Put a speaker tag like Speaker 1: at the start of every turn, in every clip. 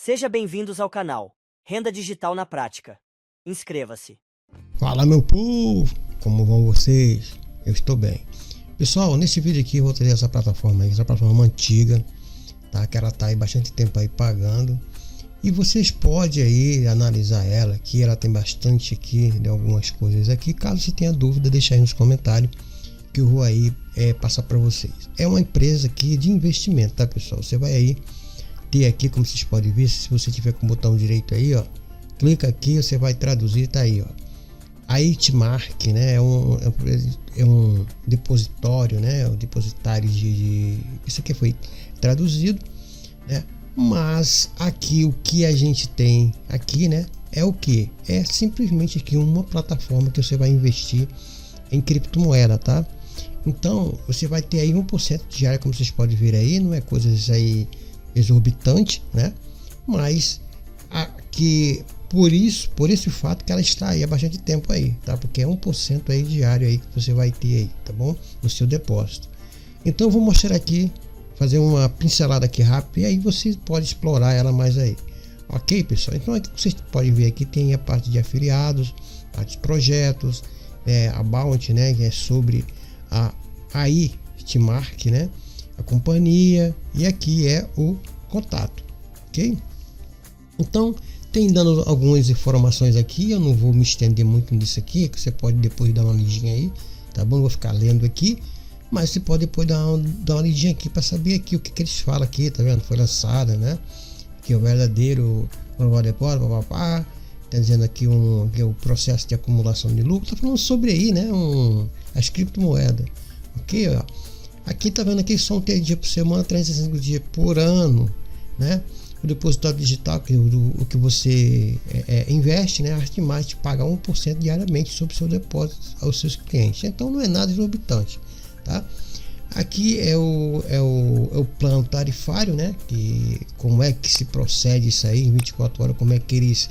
Speaker 1: Seja bem-vindos ao canal Renda Digital na Prática. Inscreva-se.
Speaker 2: Fala, meu povo, como vão vocês? Eu estou bem. Pessoal, nesse vídeo aqui eu vou trazer essa plataforma aí, essa plataforma antiga, tá? Que ela tá aí bastante tempo aí pagando. E vocês podem aí analisar ela, que ela tem bastante aqui de algumas coisas aqui. Caso você tenha dúvida, deixa aí nos comentários que eu vou aí passar para vocês. É uma empresa aqui de investimento, tá, pessoal? Você vai aí ter aqui, como vocês podem ver, se você tiver com o botão direito aí, ó, clica aqui, você vai traduzir, tá aí, ó. A Hotmart, né, é um depositório, né, um depositário isso aqui foi traduzido, né, mas aqui o que a gente tem aqui, né, é o que? É simplesmente aqui uma plataforma que você vai investir em criptomoeda, tá? Então, você vai ter aí 1% diário, como vocês podem ver aí, não é coisas aí exorbitante, né? Mas aqui por esse fato que ela está aí há bastante tempo aí, tá? Porque é 1% aí diário aí que você vai ter aí, tá bom? No seu depósito. Então eu vou mostrar aqui, fazer uma pincelada aqui rápida e aí você pode explorar ela mais aí. Ok, pessoal? Então aqui vocês podem ver aqui tem a parte de afiliados, parte de projetos, a Bounty, né? Que é sobre a Hotmart, né? A companhia, e aqui é o contato, ok? Então tem dando algumas informações aqui, eu não vou me estender muito nisso aqui, que você pode depois dar uma lidinha aí, tá bom? Não vou ficar lendo aqui, mas você pode depois dar uma lidinha aqui para saber aqui o que eles falam aqui, tá vendo? Foi lançada, né? Que é o verdadeiro depósito, papapá, tá dizendo aqui que é o processo de acumulação de lucro, tá falando sobre aí, né? As criptomoedas, ok? Ó. Aqui tá vendo aqui são 3 dias por semana, 365 dias por ano, né? O depositário digital, que o que você investe, né? A Hotmart paga 1% diariamente sobre seu depósito aos seus clientes. Então não é nada exorbitante, tá? Aqui é o plano tarifário, né? Que como é que se procede isso aí em 24 horas, como é que eles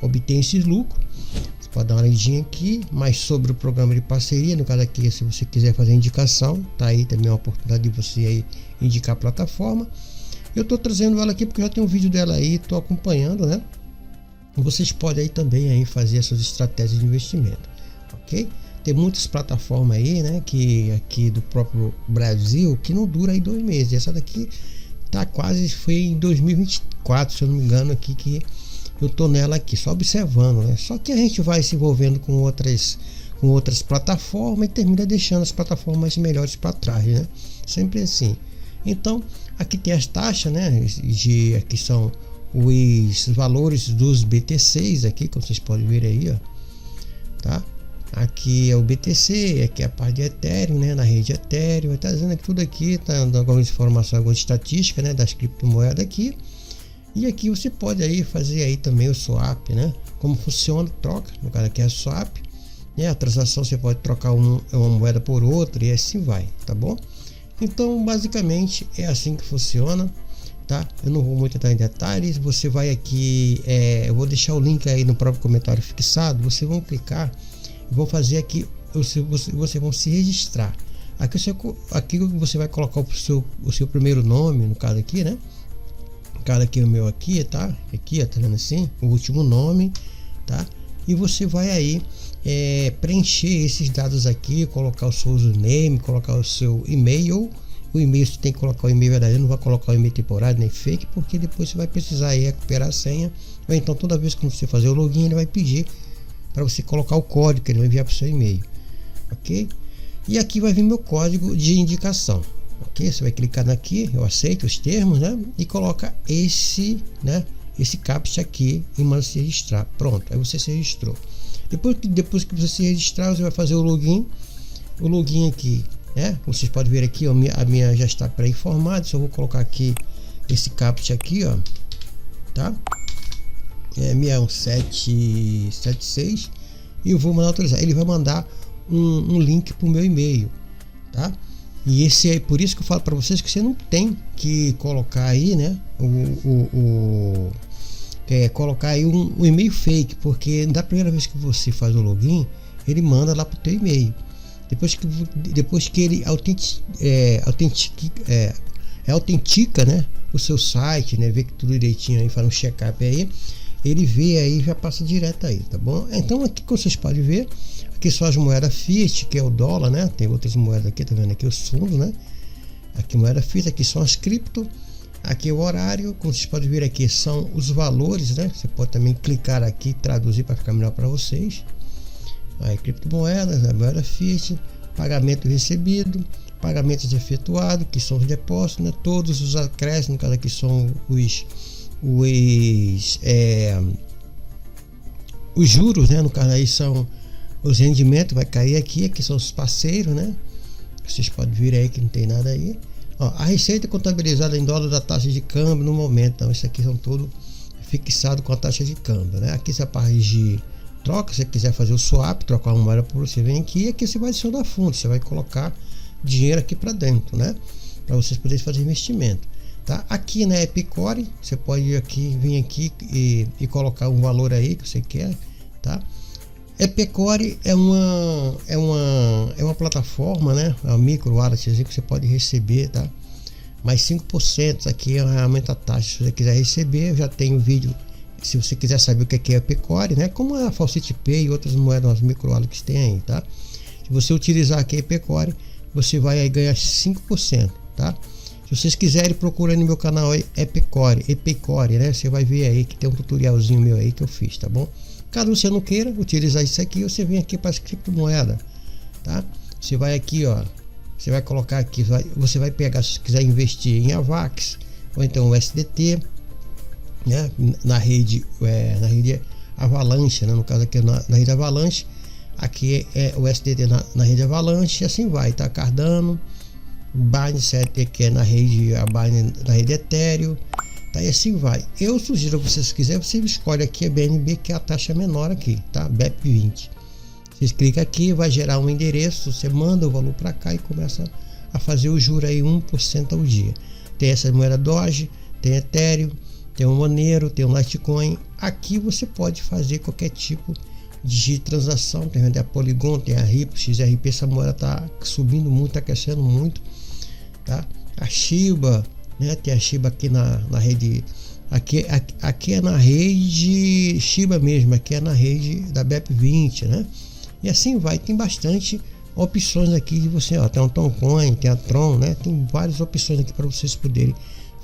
Speaker 2: obtêm esses lucros. Pode dar uma lidinha aqui, mais sobre o programa de parceria, no caso aqui, se você quiser fazer indicação, tá aí também a oportunidade de você aí indicar a plataforma. Eu tô trazendo ela aqui porque já tem um vídeo dela aí, tô acompanhando, né? Vocês podem aí também aí fazer essas estratégias de investimento, ok? Tem muitas plataformas aí, né, que aqui do próprio Brasil, que não dura aí 2 meses. Essa daqui tá quase, foi em 2024, se eu não me engano, aqui que eu tô nela aqui, só observando, né? Só que a gente vai se envolvendo com outras plataformas e termina deixando as plataformas melhores para trás, né? Sempre assim. Então, aqui tem as taxas, né? Aqui são os valores dos BTCs aqui, como vocês podem ver aí, ó. Tá? Aqui é o BTC, aqui é a parte de Ethereum, né? Na rede Ethereum, tá dizendo que tudo aqui, tá dando algumas informações, algumas estatísticas, né? Das criptomoedas aqui. E aqui você pode aí fazer aí também o swap, né? Como funciona, troca, no caso aqui é swap, né? A transação você pode trocar uma moeda por outra e assim vai, tá bom? Então basicamente é assim que funciona, tá? Eu não vou muito entrar em detalhes, você vai aqui, eu vou deixar o link aí no próprio comentário fixado, vocês vão clicar e vão fazer aqui, vocês vão se registrar. Aqui você vai colocar o seu primeiro nome, no caso aqui, né? Cara, aqui o meu aqui, tá? Aqui, tá vendo assim? O último nome, tá? E você vai aí preencher esses dados aqui, colocar o seu username, colocar o seu e-mail. O e-mail você tem que colocar o e-mail verdadeiro, não vai colocar o e-mail temporário nem fake, porque depois você vai precisar aí recuperar a senha. Ou então toda vez que você fazer o login, ele vai pedir para você colocar o código que ele vai enviar para o seu e-mail, ok? E aqui vai vir meu código de indicação. Ok, você vai clicar aqui, eu aceito os termos, né? E coloca esse captcha aqui e manda se registrar. Pronto, aí você se registrou. Depois que você se registrar, você vai fazer o login. O login aqui, né? Como vocês podem ver aqui, ó, a minha já está pré-informada. Só vou colocar aqui esse captcha aqui, ó, tá? É 61776 e eu vou mandar autorizar. Ele vai mandar um link para o meu e-mail, tá? E esse é por isso que eu falo para vocês que você não tem que colocar aí, né, colocar aí um e-mail fake, porque da primeira vez que você faz o login, ele manda lá pro teu e-mail. Depois que ele autentica, né, o seu site, né, vê que tudo direitinho aí, faz um check-up aí, ele vê aí, já passa direto aí, tá bom? Então aqui que vocês podem ver, aqui são as moedas Fiat, que é o dólar, né? Tem outras moedas aqui, tá vendo aqui os fundos, né? Aqui moeda Fiat, aqui são as cripto, aqui é o horário, como vocês podem ver aqui são os valores, né? Você pode também clicar aqui e traduzir para ficar melhor para vocês. Aí criptomoedas, a moeda Fiat, pagamento recebido, pagamentos efetuados, que são os depósitos, né? Todos os acréscimos, no caso aqui são os juros, né? No caso aí são os rendimentos, vai cair aqui são os parceiros, né? Vocês podem ver aí que não tem nada aí. Ó, a receita contabilizada em dólar da taxa de câmbio no momento, então isso aqui são tudo fixado com a taxa de câmbio, né? Aqui você parte de troca, se você quiser fazer o swap, trocar uma moeda por você vem aqui, e aqui você vai adicionar fundos, você vai colocar dinheiro aqui para dentro, né? Para vocês poderem fazer investimento. Tá? Aqui na Epicore, você pode vir aqui e colocar um valor aí que você quer, tá? Epicore é uma plataforma, né? É uma micro wallet que você pode receber, tá? Mais 5% aqui aumenta a taxa. Se você quiser receber, eu já tenho vídeo. Se você quiser saber o que é Epicore, né? Como a Faucet Pay e outras moedas, as micro wallets que tem aí, tá? Se você utilizar aqui a Epicore, você vai aí ganhar 5%, tá? Se vocês quiserem, procurem no meu canal aí Epicore, né? Você vai ver aí que tem um tutorialzinho meu aí que eu fiz, tá bom? Caso você não queira utilizar isso aqui, você vem aqui para as criptomoedas, tá? Você vai aqui, ó, você vai colocar aqui, você vai pegar, se você quiser investir em AVAX ou então o SDT, né? Na rede Avalanche, né? No caso aqui na rede Avalanche, aqui é o SDT na rede Avalanche, e assim vai, tá? Cardano, Binance, que é na rede Ethereum, tá? E assim vai. Eu sugiro, se vocês quiserem, você escolhe aqui a BNB, que é a taxa menor aqui, tá? BEP20. Vocês clicam aqui, vai gerar um endereço, você manda o valor para cá e começa a fazer o juro aí 1% ao dia. Tem essa moeda Doge, tem Ethereum, tem o Monero, tem o Litecoin. Aqui você pode fazer qualquer tipo de transação, tem a Polygon, tem a Ripple, XRP, essa moeda tá subindo muito, tá crescendo muito, tá? A Shiba, né? Tem a Shiba aqui na rede, aqui é na rede Shiba mesmo, aqui é na rede da BEP20, né? E assim vai, tem bastante opções aqui de você, ó, tem um Toncoin, tem a Tron, né? Tem várias opções aqui para vocês poderem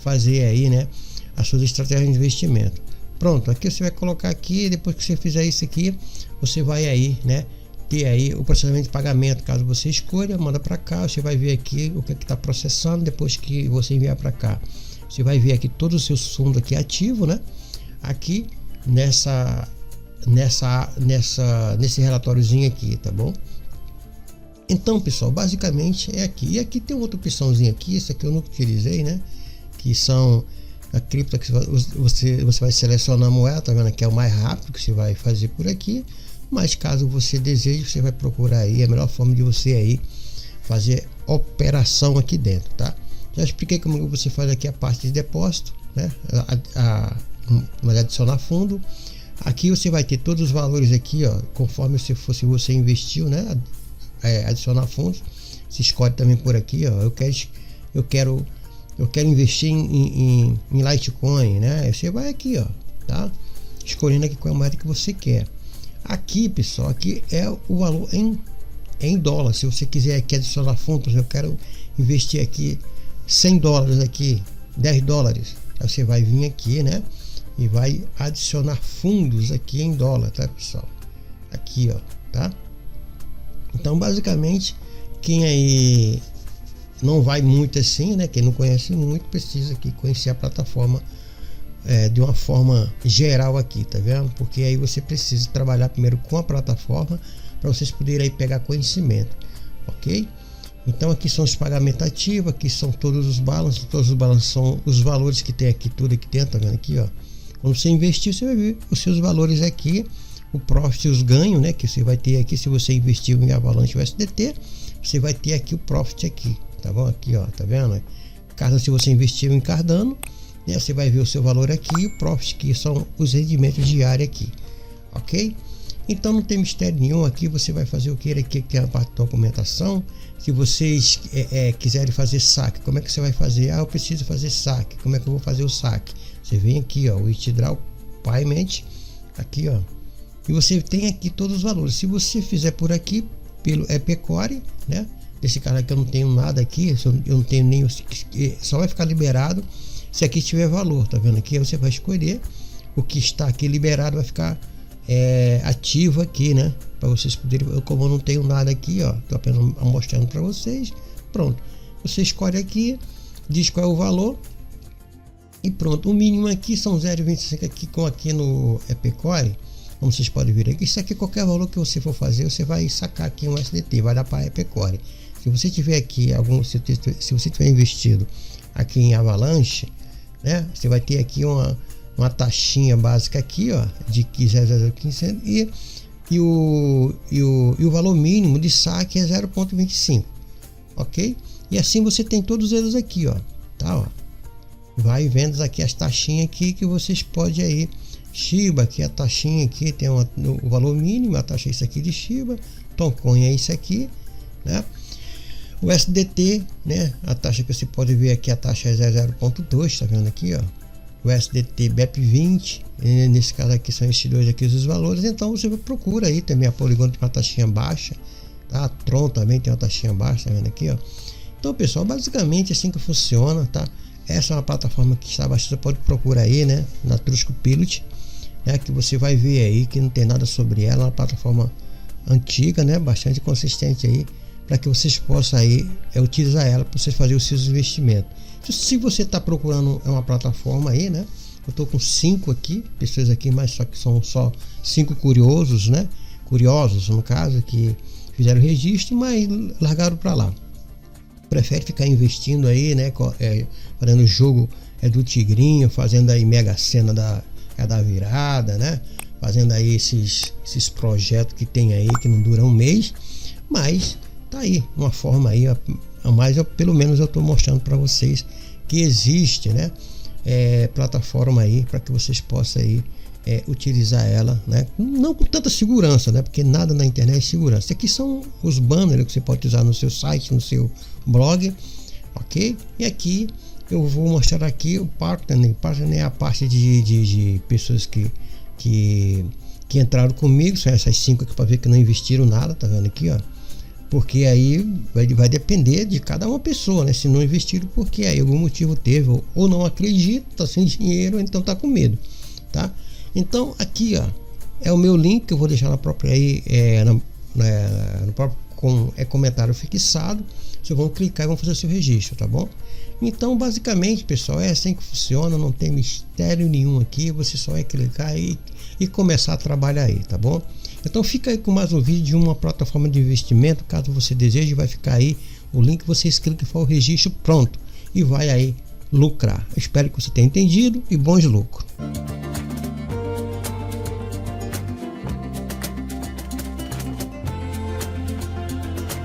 Speaker 2: fazer aí, né? As suas estratégias de investimento. Pronto, aqui você vai colocar aqui, depois que você fizer isso aqui, você vai aí, né, ter aí o processamento de pagamento, caso você escolha, manda para cá, você vai ver aqui o que está processando, depois que você enviar para cá, você vai ver aqui todos os seus fundos aqui ativos, né, aqui nesse relatóriozinho aqui, tá bom? Então, pessoal, basicamente é aqui, e aqui tem outra opçãozinha aqui, essa aqui eu não utilizei, né, que são a cripto, que você vai selecionar a moeda, tá vendo? Aqui é o mais rápido que você vai fazer por aqui, mas caso você deseje, você vai procurar aí a melhor forma de você aí fazer operação aqui dentro, tá? Já expliquei como você faz aqui a parte de depósito, né? Vai adicionar fundo. Aqui você vai ter todos os valores aqui, ó, conforme você investiu, né? Adicionar fundos. Você escolhe também por aqui, ó, eu quero investir em Litecoin, né? Você vai aqui, ó, tá? Escolhendo aqui qual é a moeda que você quer. Aqui, pessoal, aqui é o valor em dólar. Se você quiser aqui adicionar fundos, eu quero investir aqui $100 aqui, $10. Aí você vai vir aqui, né? E vai adicionar fundos aqui em dólar, tá, pessoal? Aqui, ó, tá? Então, basicamente, quem aí não vai muito assim, né? Quem não conhece muito precisa aqui conhecer a plataforma de uma forma geral aqui, tá vendo? Porque aí você precisa trabalhar primeiro com a plataforma para vocês poderem aí pegar conhecimento, ok? Então aqui são os pagamentos ativos, aqui são todos os balanços são os valores que tem aqui, tudo aqui dentro, tá vendo aqui, ó? Quando você investir, você vai ver os seus valores aqui, o profit, os ganhos, né? Que você vai ter aqui, se você investiu em Avalanche ou SDT, você vai ter aqui o profit aqui, tá bom? Aqui, ó, tá vendo? Caso se você investiu em Cardano, né, você vai ver o seu valor aqui e o profit, que são os rendimentos diários aqui, ok? Então não tem mistério nenhum aqui. Você vai fazer o que aqui, que é a parte da documentação. Se vocês quiserem fazer saque, como é que você vai fazer? Eu preciso fazer saque. Como é que eu vou fazer o saque? Você vem aqui, ó, o Withdraw Payment, aqui, ó, e você tem aqui todos os valores. Se você fizer por aqui pelo Epicore, né? Esse cara aqui eu não tenho nada aqui, eu não tenho nem, só vai ficar liberado se aqui tiver valor, tá vendo aqui? Aí você vai escolher o que está aqui liberado, vai ficar ativo aqui, né? Para vocês poderem, como eu não tenho nada aqui, ó, tô apenas mostrando para vocês. Pronto, você escolhe aqui, diz qual é o valor e pronto. O mínimo aqui são 0,25 aqui, com aqui no Epicore, como vocês podem ver aqui. Isso aqui, qualquer valor que você for fazer, você vai sacar aqui um SDT, vai dar para Epicore. Se você tiver aqui se você tiver investido aqui em Avalanche, né, você vai ter aqui uma taxinha básica aqui, ó, de 0,015 e o valor mínimo de saque é 0,25, ok? E assim você tem todos eles aqui, ó, tá, ó. Vai vendo aqui as taxinhas aqui que vocês podem aí. Shiba, aqui a taxinha aqui tem o valor mínimo, a taxa é isso aqui de Shiba. Toncoin é isso aqui, né? O SDT, né? A taxa que você pode ver aqui, a taxa é 0,2, tá vendo aqui, ó? O SDT BEP20, nesse caso aqui são esses dois aqui os valores. Então você procura aí também. A Polygon tem uma taxinha baixa, tá? A Tron também tem uma taxinha baixa, tá vendo aqui, ó? Então, pessoal, basicamente assim que funciona, tá? Essa é uma plataforma que está bastante, você pode procurar aí, né? Na Trusco Pilot, né? Que você vai ver aí que não tem nada sobre ela, é uma plataforma antiga, né? Bastante consistente aí, para que vocês possam aí utilizar ela para vocês fazerem os seus investimentos. Se você está procurando uma plataforma aí, né? Eu estou com 5 aqui, pessoas aqui, mas só que são só 5 curiosos, né? Curiosos no caso, que fizeram registro, mas largaram para lá. Prefere ficar investindo aí, né? Fazendo jogo do Tigrinho, fazendo aí Mega Sena da virada, né? Fazendo aí esses projetos que tem aí que não duram um mês, mas tá aí uma forma aí a mais, pelo menos eu estou mostrando para vocês que existe, né? Plataforma aí para que vocês possam aí utilizar ela, né? Não com tanta segurança, né? Porque nada na internet é segurança. Aqui são os banners que você pode usar no seu site, no seu blog, ok? E aqui eu vou mostrar aqui o partner. Partner é a parte de pessoas que entraram comigo. São essas 5 aqui para ver que não investiram nada, tá vendo aqui, ó? Porque aí vai depender de cada uma pessoa, né? Se não investiram, porque aí algum motivo teve, ou não acredita, tá sem dinheiro, então tá com medo, tá? Então aqui, ó, é o meu link que eu vou deixar na própria aí, no próprio comentário fixado. Vocês vão clicar e vão fazer o seu registro, tá bom? Então basicamente, pessoal, é assim que funciona, não tem mistério nenhum aqui. Você só vai clicar aí e começar a trabalhar aí, tá bom? Então fica aí com mais um vídeo de uma plataforma de investimento. Caso você deseje, vai ficar aí o link, vocês clicam e faz o registro, pronto, e vai aí lucrar. Eu espero que você tenha entendido e bons lucros.